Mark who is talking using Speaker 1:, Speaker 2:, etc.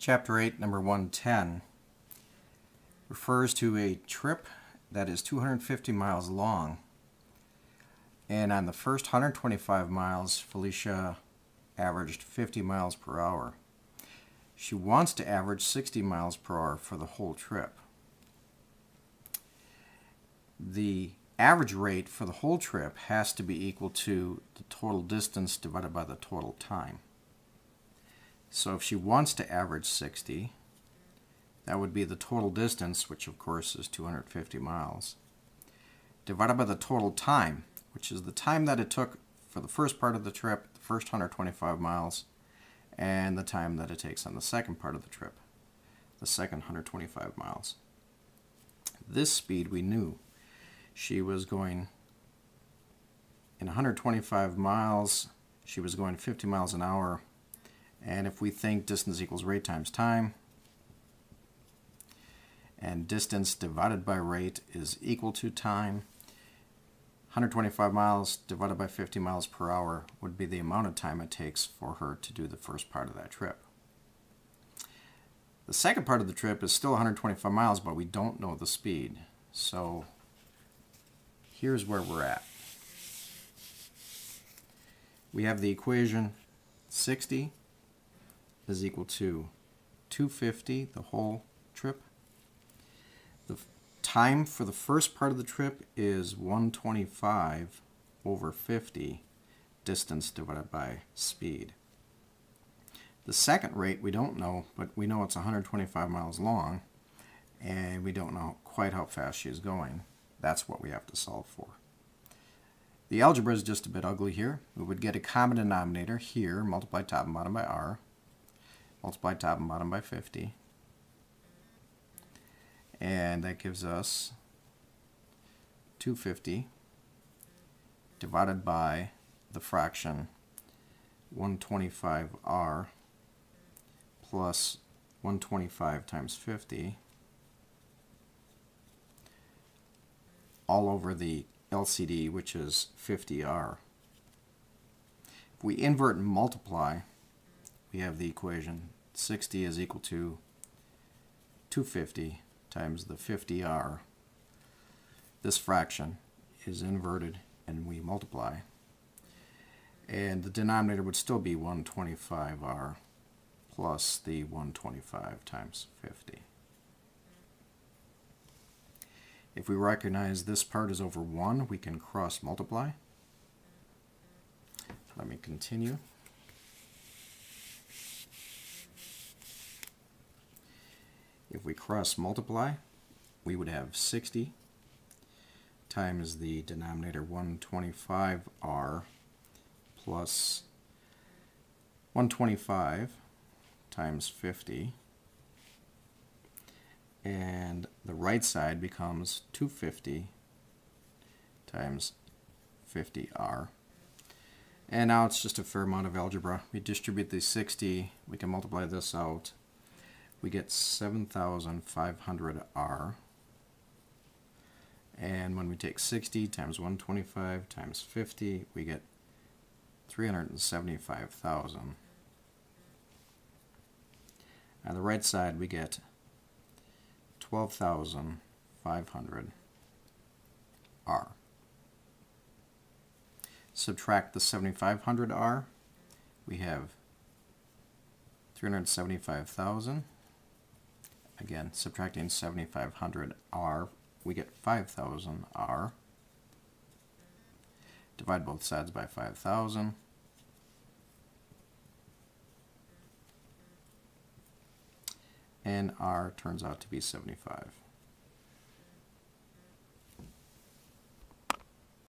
Speaker 1: Chapter 8, number 110, refers to a trip that is 250 miles long. And on the first 125 miles, Felicia averaged 50 miles per hour. She wants to average 60 miles per hour for the whole trip. The average rate for the whole trip has to be equal to the total distance divided by the total time. So if she wants to average 60, that would be the total distance, which of course is 250 miles, divided by the total time, which is the time that it took for the first part of the trip, the first 125 miles, and the time that it takes on the second part of the trip, the second 125 miles. This speed we knew. She was going, in 125 miles, she was going 50 miles an hour. And if we think distance equals rate times time, and distance divided by rate is equal to time, 125 miles divided by 50 miles per hour would be the amount of time it takes for her to do the first part of that trip. The second part of the trip is still 125 miles, but we don't know the speed. So here's where we're at. We have the equation 60 is equal to 250 the whole trip. The time for the first part of the trip is 125 over 50, distance divided by speed. The second rate we don't know, but we know it's 125 miles long, and we don't know quite how fast she's going. That's what we have to solve for. The algebra is just a bit ugly here. We would get a common denominator here, multiply top and bottom by r, multiply top and bottom by 50, and that gives us 250 divided by the fraction 125r plus 125 times 50 all over the LCD, which is 50r. If we invert and multiply, we have the equation 60 is equal to 250 times the 50r. This fraction is inverted and we multiply. And the denominator would still be 125r plus the 125 times 50. If we recognize this part is over 1, we can cross multiply. Let me continue. If we cross multiply, we would have 60 times the denominator 125r plus 125 times 50, and the right side becomes 250 times 50r. And now it's just a fair amount of algebra. We distribute the 60, we can multiply this out. We get 7,500r. And when we take 60 times 125 times 50, we get 375,000. On the right side, we get 12,500r. Subtract the 7,500r, we have 375,000. Again, subtracting 7,500r, we get 5,000r. Divide both sides by 5,000. And r turns out to be 75.